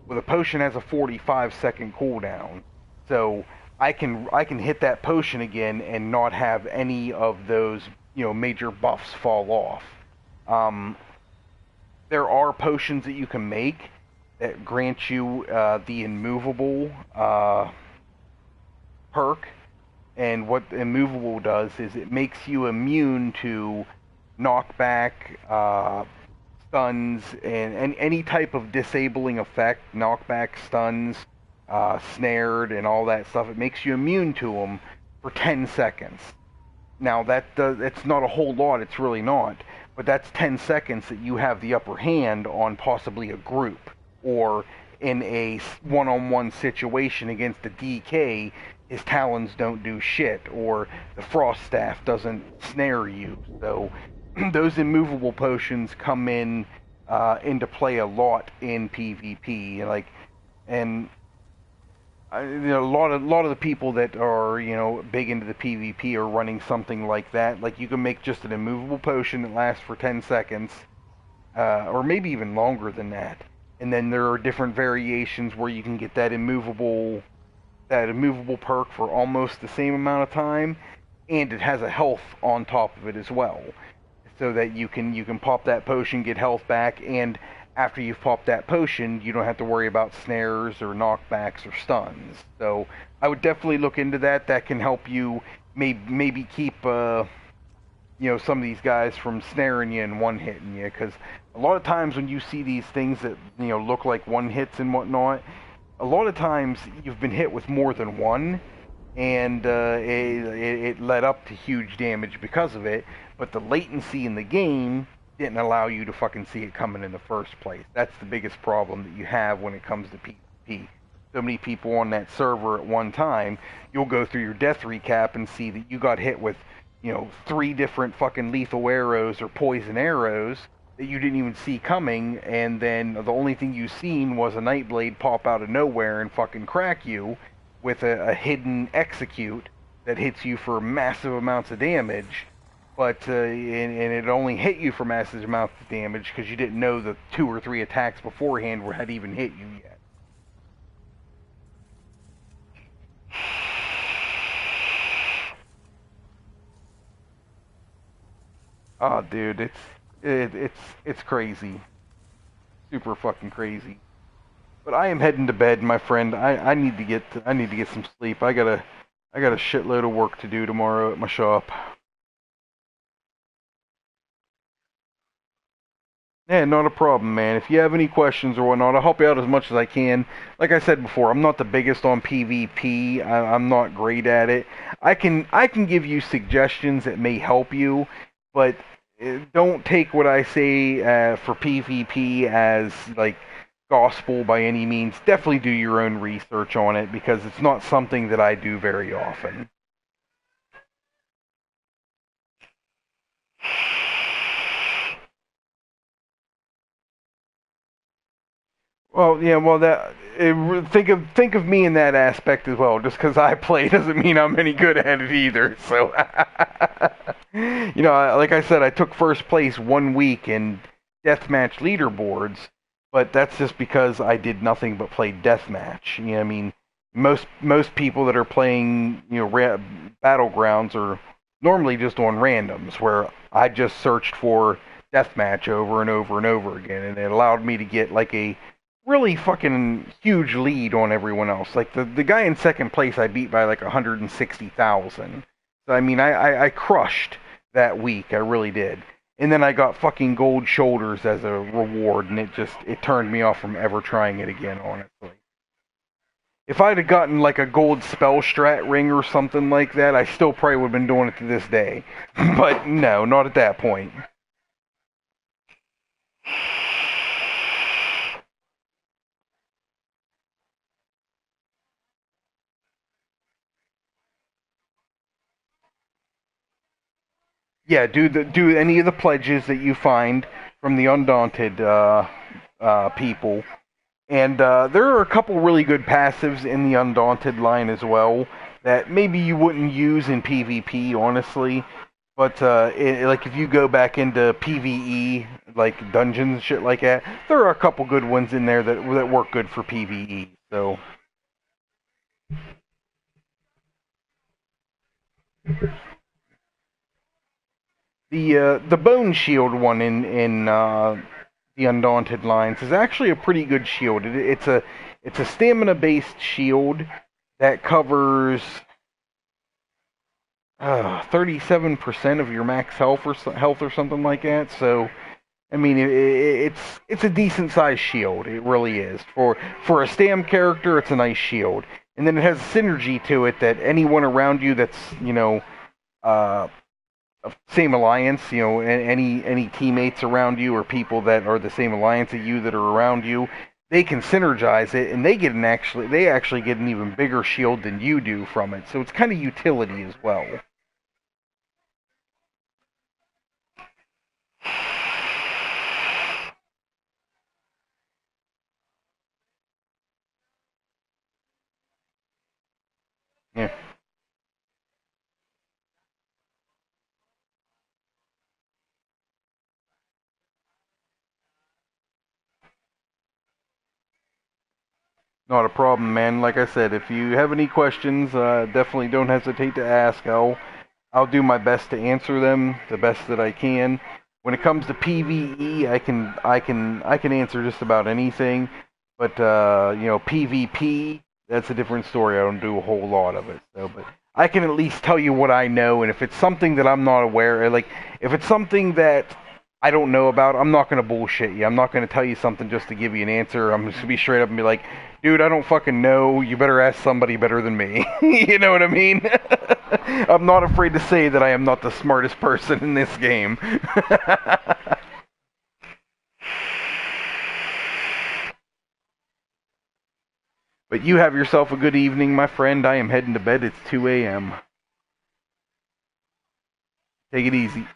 Well, the potion has a 45-second cooldown, so I can hit that potion again and not have any of those major buffs fall off. There are potions that you can make that grant you the immovable perk, and what immovable does is it makes you immune to knockback, stuns, and any type of disabling effect, knockback, stuns, snared, and all that stuff. It makes you immune to them for 10 seconds. Now it's not a whole lot, it's really not, but that's 10 seconds that you have the upper hand on possibly a group, or in a one-on-one situation against a DK, his talons don't do shit, or the frost staff doesn't snare you. So those immovable potions come into play a lot in PvP, and a lot of the people that are big into the PvP are running something like that. Like you can make just an immovable potion that lasts for 10 seconds, or maybe even longer than that. And then there are different variations where you can get that immovable perk for almost the same amount of time, and it has a health on top of it as well, so that you can pop that potion, get health back, and after you've popped that potion, you don't have to worry about snares or knockbacks or stuns. So I would definitely look into that. That can help you maybe keep some of these guys from snaring you and one-hitting you, because a lot of times when you see these things that look like one-hits and whatnot, a lot of times you've been hit with more than one, and it led up to huge damage because of it, but the latency in the game didn't allow you to fucking see it coming in the first place. That's the biggest problem that you have when it comes to PvP. So many people on that server at one time, you'll go through your death recap and see that you got hit with 3 different fucking lethal arrows or poison arrows that you didn't even see coming, and then the only thing you seen was a Nightblade pop out of nowhere and fucking crack you with a hidden execute that hits you for massive amounts of damage, but and it only hit you for massive amounts of damage because you didn't know the 2 or 3 attacks beforehand had even hit you yet. Oh, dude, it's crazy. super fucking crazy. But I am heading to bed, my friend. I need to get some sleep. I got a shitload of work to do tomorrow at my shop. Yeah, not a problem, man. If you have any questions or whatnot, I'll help you out as much as I can. Like I said before, I'm not the biggest on PvP. I'm not great at it. I can give you suggestions that may help you, but don't take what I say for PvP as like gospel by any means. Definitely do your own research on it because it's not something that I do very often. Well, yeah, well, think of me in that aspect as well. Just because I play doesn't mean I'm any good at it either. So, like I said, I took first place 1 week in deathmatch leaderboards, but that's just because I did nothing but play deathmatch. You know, I mean, most people that are playing, battlegrounds are normally just on randoms, where I just searched for deathmatch over and over and over again, and it allowed me to get like a really fucking huge lead on everyone else. Like the guy in second place I beat by like 160,000. So I mean I crushed that week, I really did. And then I got fucking gold shoulders as a reward, and it turned me off from ever trying it again, honestly. If I'd have gotten like a gold spell strat ring or something like that, I still probably would have been doing it to this day. But no, not at that point. Yeah, do any of the pledges that you find from the Undaunted people, and there are a couple really good passives in the Undaunted line as well that maybe you wouldn't use in PvP, honestly. But like if you go back into PvE, like dungeons and shit like that, there are a couple good ones in there that work good for PvE. So. The bone shield one in the Undaunted lines is actually a pretty good shield. It's a stamina based shield that covers 37% of your max health or something like that. So I mean it's a decent sized shield. It really is for a stam character. It's a nice shield, and then it has a synergy to it that anyone around you that's same alliance, any teammates around you or people that are the same alliance as you that are around you, they can synergize it, and they actually get an even bigger shield than you do from it. So it's kind of utility as well. Yeah. Not a problem, man. Like I said, if you have any questions, definitely don't hesitate to ask. I'll do my best to answer them the best that I can. When it comes to PvE, I can answer just about anything. But PvP, that's a different story. I don't do a whole lot of it. So, but I can at least tell you what I know. And if it's something that I'm not aware, like if it's something that I don't know about, I'm not going to bullshit you. I'm not going to tell you something just to give you an answer. I'm just going to be straight up and be like, dude, I don't fucking know. You better ask somebody better than me. You know what I mean? I'm not afraid to say that I am not the smartest person in this game. But you have yourself a good evening, my friend. I am heading to bed. It's 2 a.m. Take it easy.